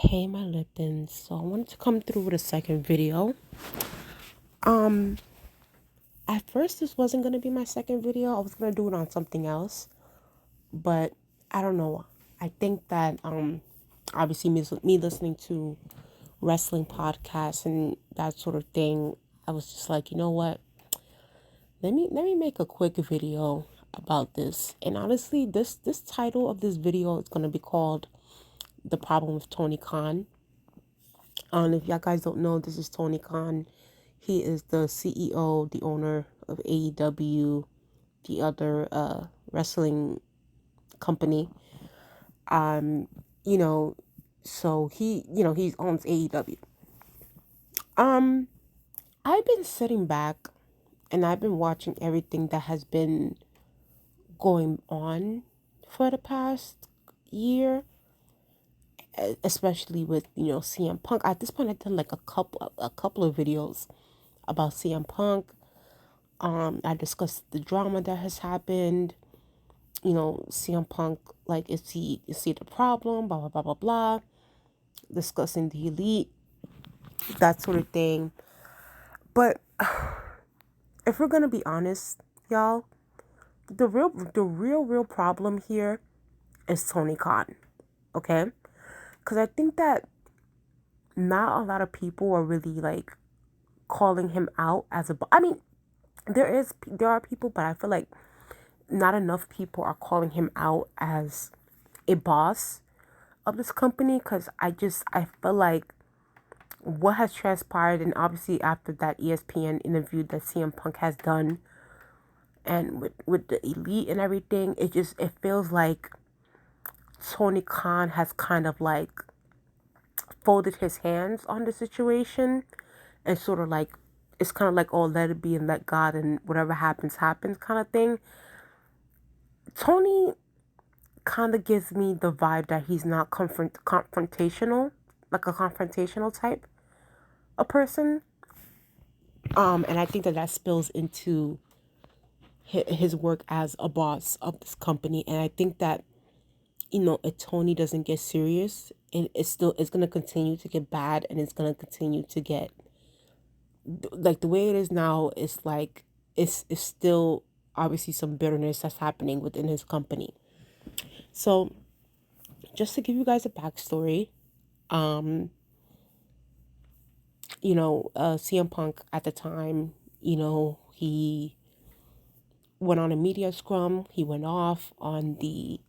Hey, my Liptons. So I wanted to come through with a second video. Um, at first this wasn't gonna be my second video. I was gonna do it on something else, but I don't know. I think that obviously me listening to wrestling podcasts and that sort of thing, I was just like, you know what? Let me make a quick video about this. And honestly, this title of this video is gonna be called "The Problem with Tony Khan." And if y'all guys don't know, this is Tony Khan. He is the CEO, the owner of AEW, the other wrestling company. Um, you know, so he owns AEW. Um, I've been sitting back and I've been watching everything that has been going on for the past year, especially with CM Punk. At this point, I've done like a couple of videos about CM Punk. I discussed the drama that has happened. CM Punk, like, is he the problem? Blah blah blah blah blah. Discussing the elite, that sort of thing. But if we're gonna be honest, y'all, the real problem here is Tony Khan. Okay, because I think that not a lot of people are really like calling him out as a. I mean, there are people, but I feel like not enough people are calling him out as a boss of this company, because I feel like what has transpired, and obviously after that ESPN interview that CM Punk has done, and with the elite and everything, it feels like Tony Khan has kind of like folded his hands on the situation, and sort of like it's kind of like, oh, let it be and let God, and whatever happens happens kind of thing. Tony kind of gives me the vibe that he's not confrontational, like a confrontational type of person. And I think that spills into his work as a boss of this company. And I think that if Tony doesn't get serious, it's gonna continue to get bad, and it's gonna continue to get like the way it is now. Is like it's still obviously some bitterness that's happening within his company. So just to give you guys a backstory, um, CM Punk at the time, he went on a media scrum. He went off on the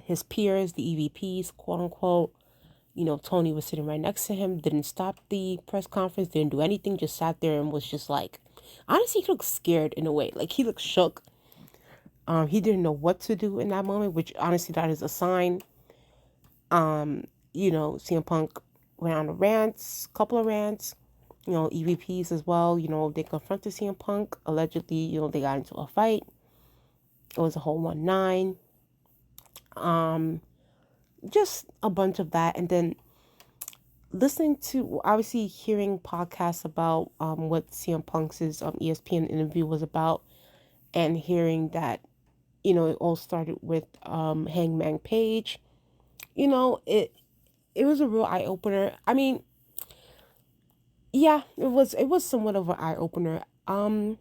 his peers, the EVPs, quote unquote. Tony was sitting right next to him, didn't stop the press conference, didn't do anything, just sat there and was just like, honestly, he looked scared in a way. Like, he looked shook. He didn't know what to do in that moment, which honestly, that is a sign. CM Punk went on a rants, couple of rants, EVPs as well. They confronted CM Punk. Allegedly, they got into a fight. It was a whole 1-9. Just a bunch of that. And then listening to, obviously hearing podcasts about what CM Punk's ESPN interview was about, and hearing that, it all started with Hangman Page. It was a real eye opener. I mean, yeah, it was somewhat of an eye opener. Let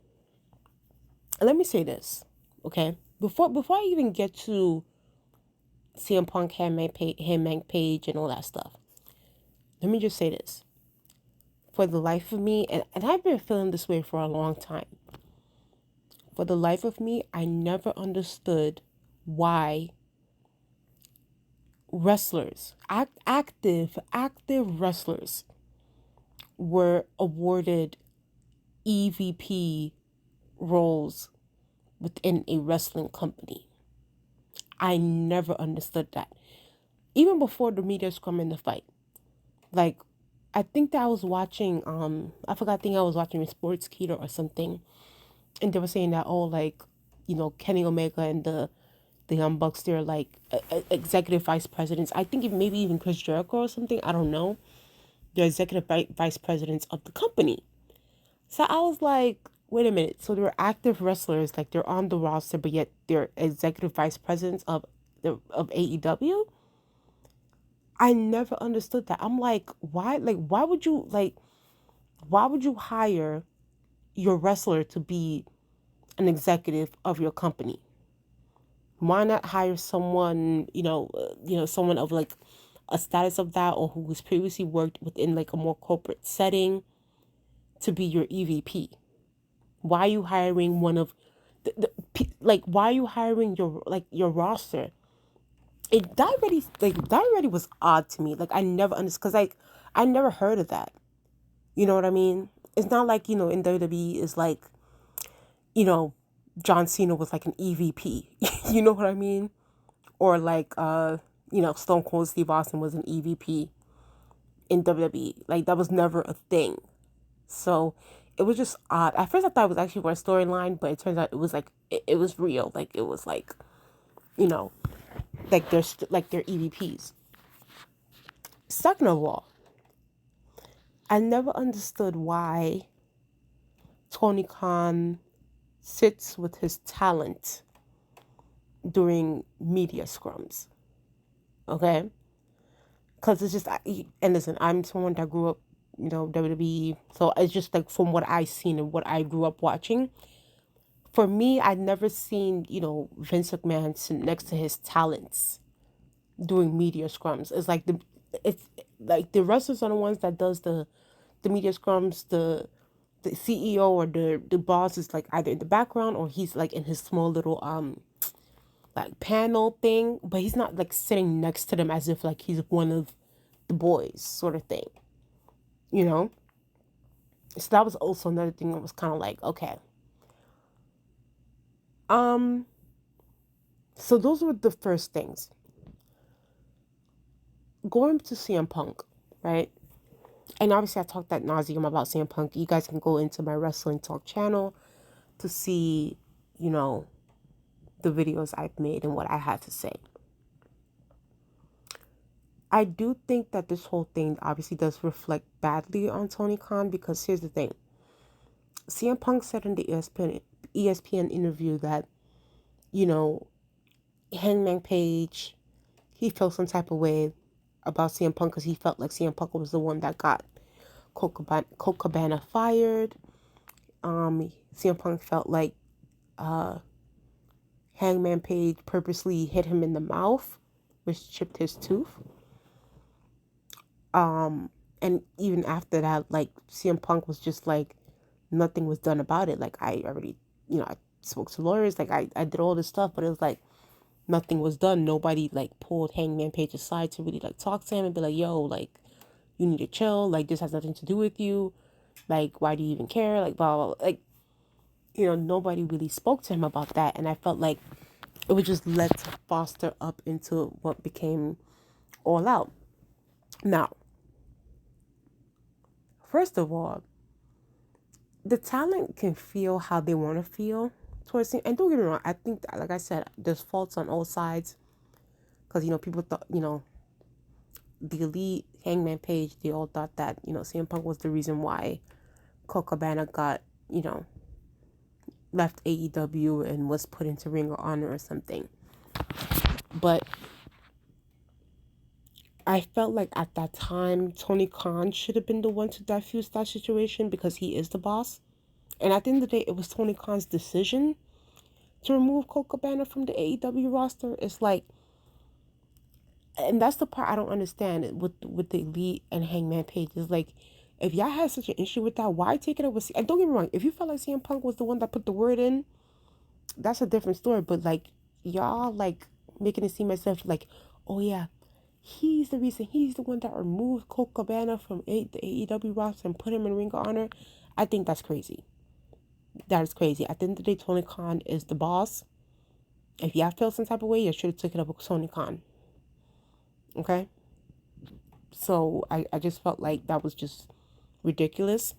me say this, okay? Before I even get to CM Punk, Hangman Page, and all that stuff, let me just say this. For the life of me, and I've been feeling this way for a long time. For the life of me, I never understood why wrestlers, active wrestlers, were awarded EVP roles within a wrestling company. I never understood that. Even before the media scrum in the fight. Like, I think that I was watching, I think I was watching Sportskeeda or something. And they were saying that, oh, like, Kenny Omega and the Young Bucks, they're like executive vice presidents. I think maybe even Chris Jericho or something. I don't know. They're executive vice presidents of the company. So I was like, wait a minute. So they're active wrestlers, like they're on the roster, but yet they're executive vice presidents of AEW. I never understood that. I'm like, why? Like, why would you hire your wrestler to be an executive of your company? Why not hire someone, someone of like a status of that, or who has previously worked within like a more corporate setting to be your EVP? Why are you hiring one of like why are you hiring your roster? That already was odd to me. Like I never understood, because like I never heard of that. You know what I mean? It's not like, in WWE is like, you know, John Cena was like an EVP. You know what I mean? Or like Stone Cold Steve Austin was an EVP in WWE. Like that was never a thing. So it was just odd. At first I thought it was actually for a storyline, but it turns out it was like it was real. Like it was like, you know, they're EVPs. Second of all, I never understood why Tony Khan sits with his talent during media scrums. Okay? Because it's just, and listen, I'm someone that grew up, WWE. So it's just like from what I seen and what I grew up watching. For me, I'd never seen, Vince McMahon sit next to his talents doing media scrums. It's like the wrestlers are the ones that does the media scrums. The CEO or the boss is like either in the background, or he's like in his small little like panel thing, but he's not like sitting next to them as if like he's one of the boys sort of thing, you know? So that was also another thing that was kind of like, okay. Um so those were the first things. Going to CM Punk, right? And obviously I talked at nauseum about CM Punk. You guys can go into my wrestling talk channel to see, you know, the videos I've made and what I had to say. I do think that this whole thing obviously does reflect badly on Tony Khan, because here's the thing. CM Punk said in the ESPN interview that, you know, Hangman Page, he felt some type of way about CM Punk because he felt like CM Punk was the one that got Colt Cabana fired. CM Punk felt like Hangman Page purposely hit him in the mouth, which chipped his tooth. And even after that, like CM Punk was just like, nothing was done about it. Like I already, I spoke to lawyers, like I did all this stuff, but it was like nothing was done. Nobody like pulled Hangman Page aside to really like talk to him and be like, yo, like you need to chill, like this has nothing to do with you, like why do you even care, like blah blah, blah. Like, nobody really spoke to him about that, and I felt like it was just led to foster up into what became All Out. Now, first of all, the talent can feel how they want to feel towards him. And don't get me wrong, I think, like I said, there's faults on all sides. Because, people thought, the elite Hangman Page, they all thought that, CM Punk was the reason why Colt Cabana got, left AEW and was put into Ring of Honor or something. But I felt like at that time, Tony Khan should have been the one to diffuse that situation, because he is the boss. And at the end of the day, it was Tony Khan's decision to remove Colt Cabana from the AEW roster. It's like, and that's the part I don't understand with the Elite and Hangman Page. Is like, if y'all had such an issue with that, why take it up with? And don't get me wrong, if you felt like CM Punk was the one that put the word in, that's a different story. But like, y'all like making it seem as if like, oh yeah, he's the reason, he's the one that removed Colt Cabana from the AEW roster and put him in Ring of Honor. I think that's crazy. That is crazy. At the end of the day, Tony Khan is the boss. If y'all felt some type of way, you should have took it up with Tony Khan. Okay? So I just felt like that was just ridiculous.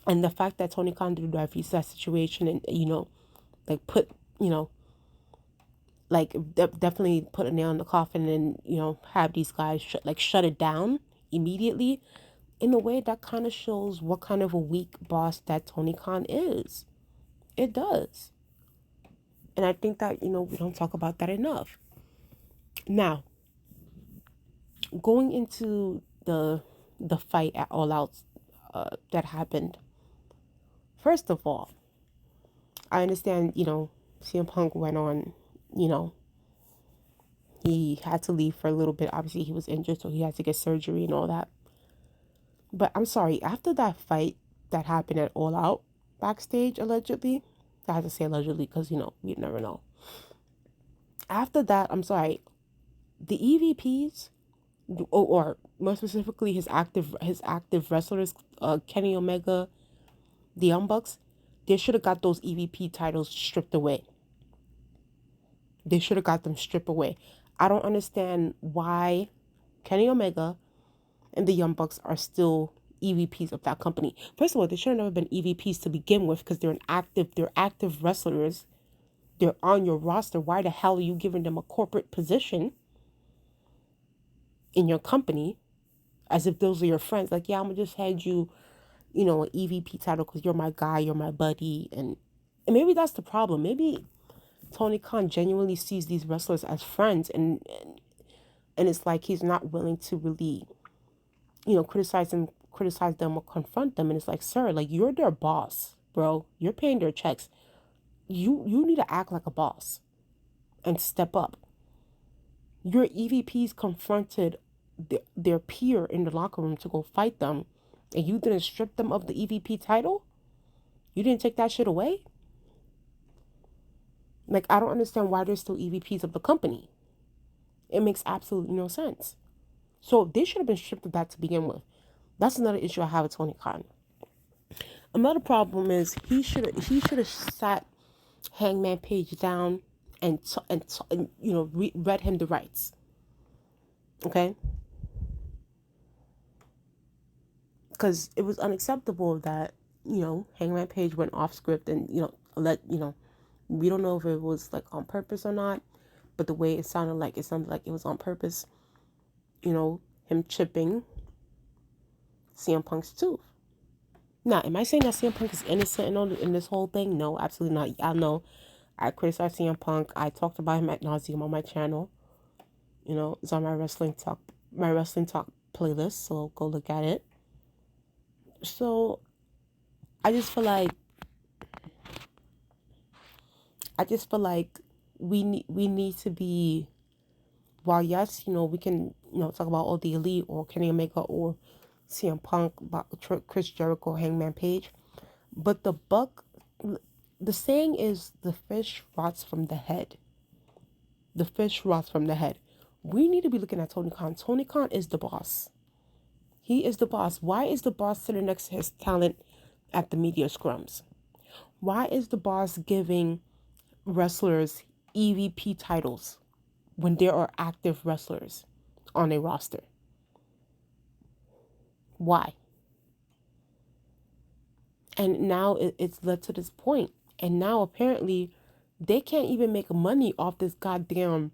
And the fact that Tony Khan did diffuse that situation and, like put, like definitely put a nail in the coffin and, have these guys shut it down immediately, in a way that kind of shows what kind of a weak boss that Tony Khan is. It does. And I think that, we don't talk about that enough. Now, going into the fight at All Out that happened. First of all, I understand, CM Punk went on, you know, he had to leave for a little bit. Obviously, he was injured, so he had to get surgery and all that. But I'm sorry, after that fight that happened at All Out backstage, allegedly, I have to say allegedly because, you never know. After that, I'm sorry, the EVPs, or more specifically his active wrestlers, Kenny Omega, the Young Bucks, they should have got those EVP titles stripped away. They should have got them stripped away. I don't understand why Kenny Omega and the Young Bucks are still EVPs of that company. First of all, they should have never been EVPs to begin with because they're active wrestlers. They're on your roster. Why the hell are you giving them a corporate position in your company as if those are your friends? Like, yeah, I'm gonna just hand you, an EVP title because you're my guy, you're my buddy, and maybe that's the problem. Maybe Tony Khan genuinely sees these wrestlers as friends, and it's like he's not willing to really, criticize them or confront them. And it's like, sir, like, you're their boss, bro. You're paying their checks. You need to act like a boss and step up. Your EVPs confronted their peer in the locker room to go fight them, and you didn't strip them of the EVP title? You didn't take that shit away? Like, I don't understand why they're still EVPs of the company. It makes absolutely no sense. So they should have been stripped of that to begin with. That's another issue I have with Tony Khan. Another problem is he should have sat Hangman Page down and read him the rights. Okay? Because it was unacceptable that Hangman Page went off script and we don't know if it was like on purpose or not, but the way it sounded like it was on purpose. Him chipping CM Punk's tooth. Now, am I saying that CM Punk is innocent in this whole thing? No, absolutely not. Y'all know I criticize CM Punk. I talked about him at nauseum on my channel. It's on my wrestling talk playlist, so go look at it. So I just feel like we need to be, while yes, we can talk about all the elite or Kenny Omega or CM Punk, Chris Jericho, Hangman Page, but the saying is the fish rots from the head. The fish rots from the head. We need to be looking at Tony Khan. Tony Khan is the boss. He is the boss. Why is the boss sitting next to his talent at the media scrums? Why is the boss giving wrestlers EVP titles when there are active wrestlers on a roster? Why? And now it's led to this point. And now apparently they can't even make money off this goddamn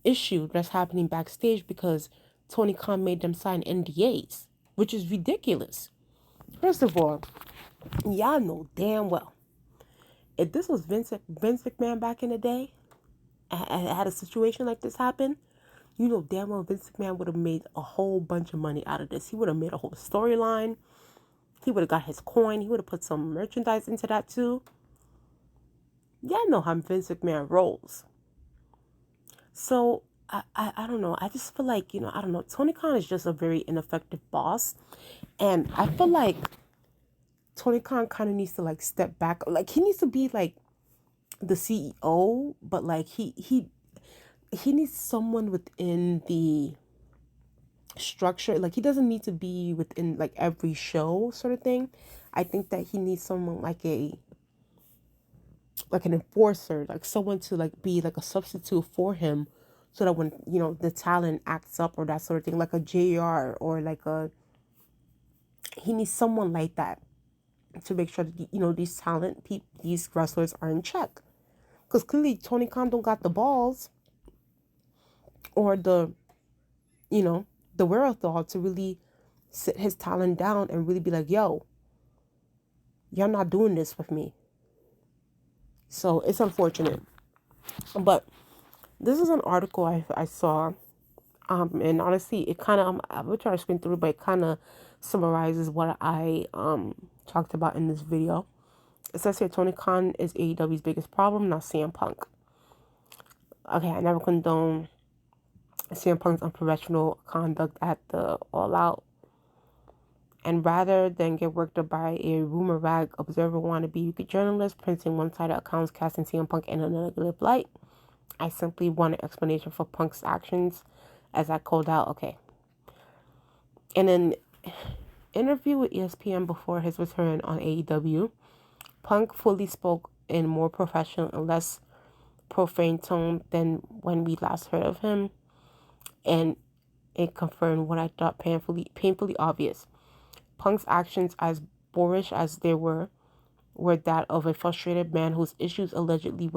issue that's happening backstage because Tony Khan made them sign NDAs, which is ridiculous. First of all, y'all know damn well, if this was Vince McMahon back in the day, and had a situation like this happen, you know damn well Vince McMahon would have made a whole bunch of money out of this. He would have made a whole storyline. He would have got his coin. He would have put some merchandise into that too. Y'all know how Vince McMahon rolls. So I don't know. I just feel like, I don't know. Tony Khan is just a very ineffective boss. And I feel like Tony Khan kind of needs to like step back. Like he needs to be like the CEO, but like he needs someone within the structure. Like he doesn't need to be within like every show sort of thing. I think that he needs someone like an enforcer, like someone to like be like a substitute for him, so that when the talent acts up or that sort of thing, like a JR or like he needs someone like that to make sure that these wrestlers are in check, because clearly Tony Khan don't got the balls or the wherewithal to really sit his talent down and really be like, yo, you're not doing this with me. So it's unfortunate. But this is an article I saw And honestly, it kind of I will try to screen through, but it kind of summarizes what I talked about in this video. It says here Tony Khan is AEW's biggest problem, not CM Punk. Okay, I never condone CM Punk's unprofessional conduct at the All Out. And rather than get worked up by a rumor rag observer wannabe journalist printing one-sided accounts casting CM Punk in a negative light, I simply want an explanation for Punk's actions as I called out, okay. In an interview with ESPN before his return on AEW, Punk fully spoke in more professional and less profane tone than when we last heard of him, and it confirmed what I thought painfully obvious. Punk's actions, as boorish as they were that of a frustrated man whose issues allegedly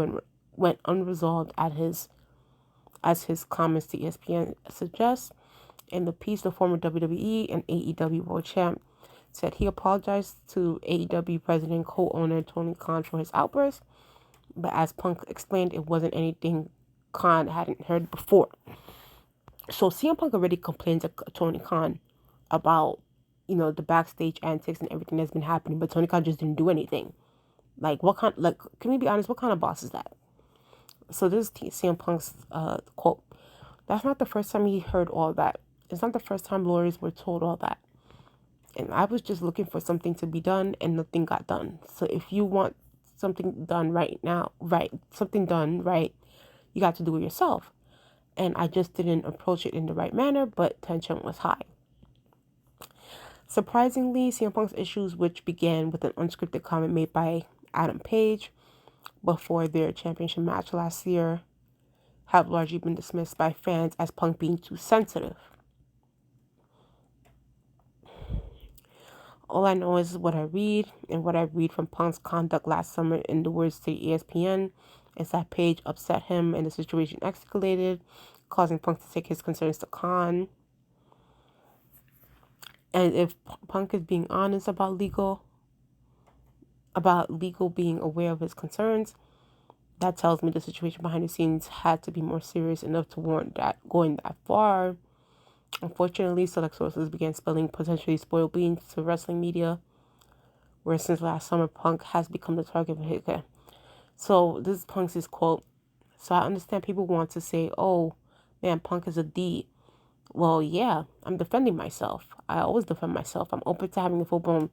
went unresolved as his comments to ESPN suggest. In the piece, the former WWE and AEW World Champ said he apologized to AEW president co-owner Tony Khan for his outburst, but as Punk explained, it wasn't anything Khan hadn't heard before. So CM Punk already complained to Tony Khan about, the backstage antics and everything that's been happening, but Tony Khan just didn't do anything. Like, can we be honest, what kind of boss is that? So this is CM Punk's quote. That's not the first time he heard all that. It's not the first time lawyers were told all that. And I was just looking for something to be done and nothing got done. So if you want something done right now, you got to do it yourself. And I just didn't approach it in the right manner, but tension was high. Surprisingly, CM Punk's issues, which began with an unscripted comment made by Adam Page before their championship match last year, have largely been dismissed by fans as Punk being too sensitive. All I know is what I read, and what I read from Punk's conduct last summer, in the words to ESPN, is that Page upset him and the situation escalated, causing Punk to take his concerns to Khan. And if Punk is being honest about legal being aware of his concerns, that tells me the situation behind the scenes had to be more serious enough to warrant that going that far. Unfortunately, select sources began spilling potentially spoiled beans to wrestling media, where since last summer, Punk has become the target of hate. Okay. So this is Punk's quote. So I understand people want to say, oh, man, Punk is a D. Well, yeah, I'm defending myself. I always defend myself. I'm open to having a full-blown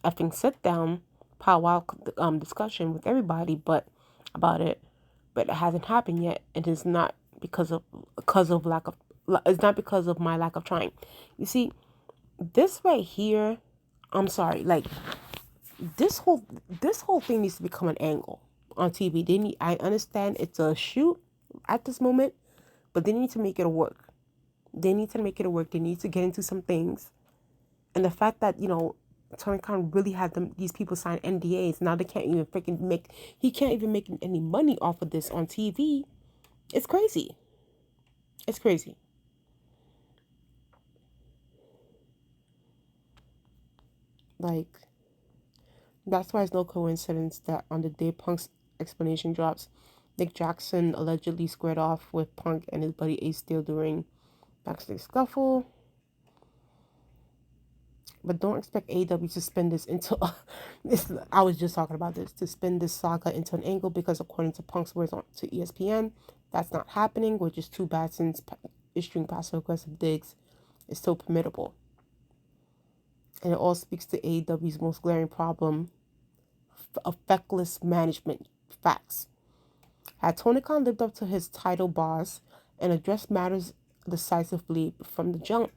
effing sit-down, powwow discussion with everybody about it, but it hasn't happened yet. It is not because of it's not because of my lack of trying. You see, this right here, I'm sorry, like this whole thing needs to become an angle on TV. I understand it's a shoot at this moment, but they need to make it work. They need to make it work. They need to get into some things. And the fact that, Tony Khan really had these people sign NDAs. Now they can't even he can't even make any money off of this on TV. It's crazy. It's crazy. Like, that's why it's no coincidence that on the day Punk's explanation drops, Nick Jackson allegedly squared off with Punk and his buddy Ace Steel during backstage scuffle. But don't expect AEW to spin this into I was just talking about this, to spin this saga into an angle, because according to Punk's words to ESPN, that's not happening, which is too bad since issuing passive-aggressive digs is still permittable. And it all speaks to AEW's most glaring problem of feckless management. Facts. Had Tony Khan lived up to his title boss and addressed matters decisively from the jump,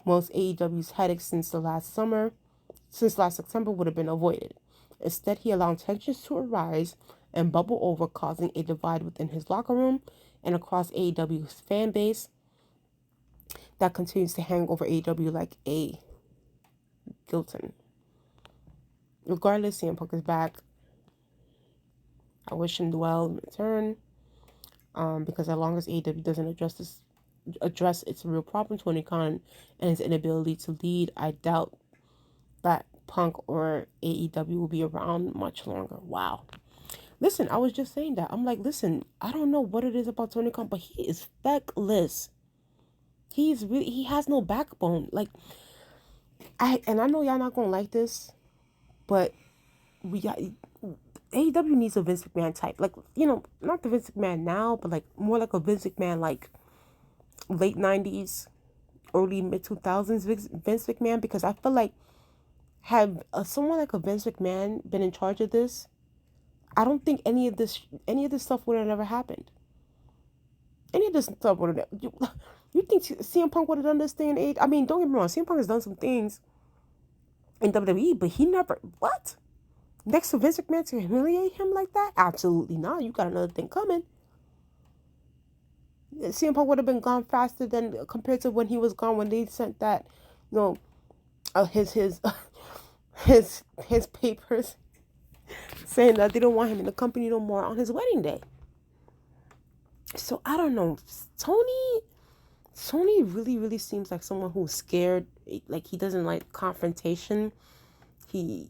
most AEW's headaches since last September would have been avoided. Instead, he allowed tensions to arise and bubble over, causing a divide within his locker room and across AEW's fan base that continues to hang over AEW like a guillotine. Regardless, CM Punk is back. I wish him well in return, because as long as AEW doesn't address its real problem, Tony Khan, and his inability to lead, I doubt that Punk or AEW will be around much longer. Wow. Listen, I was just saying that. I'm like, listen, I don't know what it is about Tony Khan, but he is feckless. he has no backbone. Like, I know y'all not gonna like this, but we got AEW needs a Vince McMahon type. Like, not the Vince McMahon now, but like more like a Vince McMahon, like late 90s, early mid 2000s Vince McMahon, because I feel like had someone like a Vince McMahon been in charge of this, I don't think any of this stuff would have never happened. Any of this stuff would have. You think CM Punk would have done this thing in age? I mean, don't get me wrong. CM Punk has done some things in WWE, but he never what next to Vince McMahon to humiliate him like that? Absolutely not. You got another thing coming. CM Punk would have been gone faster than compared to when he was gone when they sent that, you know, his his papers saying that they don't want him in the company no more on his wedding day. So I don't know. Tony really, really seems like someone who's scared. Like, he doesn't like confrontation. He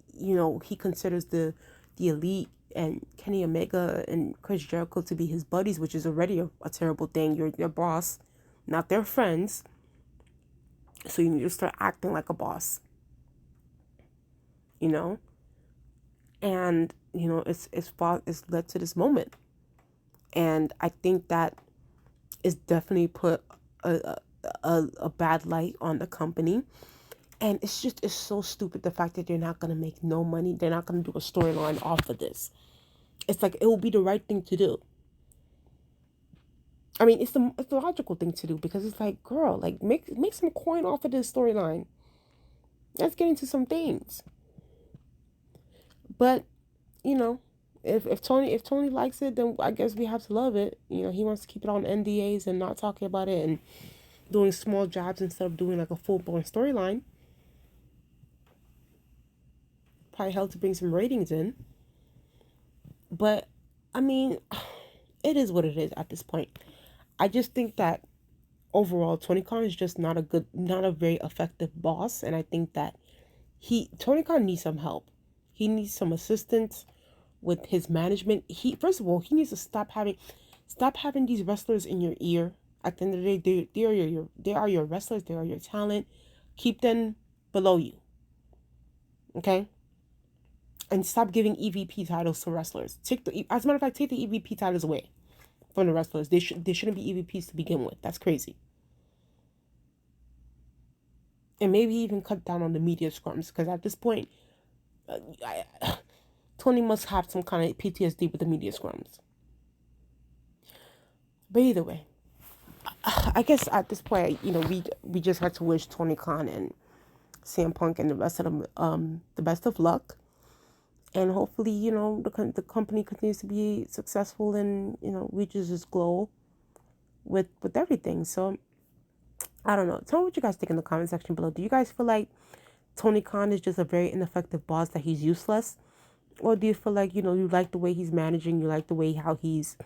considers the elite and Kenny Omega and Chris Jericho to be his buddies, which is already a terrible thing. You're their boss, not their friends. So you need to start acting like a boss. And it's led to this moment. And I think that it's definitely put a bad light on the company. And it's so stupid, the fact that they're not going to make no money. They're not going to do a storyline off of this. It's like, it will be the right thing to do. I mean, it's the logical thing to do, because it's like, girl, like, make some coin off of this storyline. Let's get into some things. But, if Tony likes it, then I guess we have to love it. He wants to keep it on NDAs and not talking about it and doing small jobs instead of doing like a full-blown storyline. Probably helped to bring some ratings in. But, I mean, it is what it is at this point. I just think that overall, Tony Khan is just not a very effective boss. And I think that Tony Khan needs some help. He needs some assistance with his management. First of all, he needs to stop having these wrestlers in your ear. At the end of the day, they are your wrestlers. They are your talent. Keep them below you. Okay? And stop giving EVP titles to wrestlers. As a matter of fact, take the EVP titles away from the wrestlers. They shouldn't be EVPs to begin with. That's crazy. And maybe even cut down on the media scrums, because at this point, Tony must have some kind of PTSD with the media scrums. But either way, I guess at this point, we just had to wish Tony Khan and CM Punk and the rest of them the best of luck. And hopefully, the company continues to be successful and, reaches its goal with everything. So, I don't know. Tell me what you guys think in the comment section below. Do you guys feel like Tony Khan is just a very ineffective boss, that he's useless? Or do you feel like, you like the way he's managing, you like the way how he's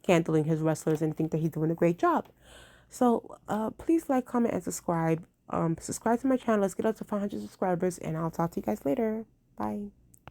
handling his wrestlers, and think that he's doing a great job? So, please like, comment, and subscribe. Subscribe to my channel. Let's get up to 500 subscribers, and I'll talk to you guys later. Bye.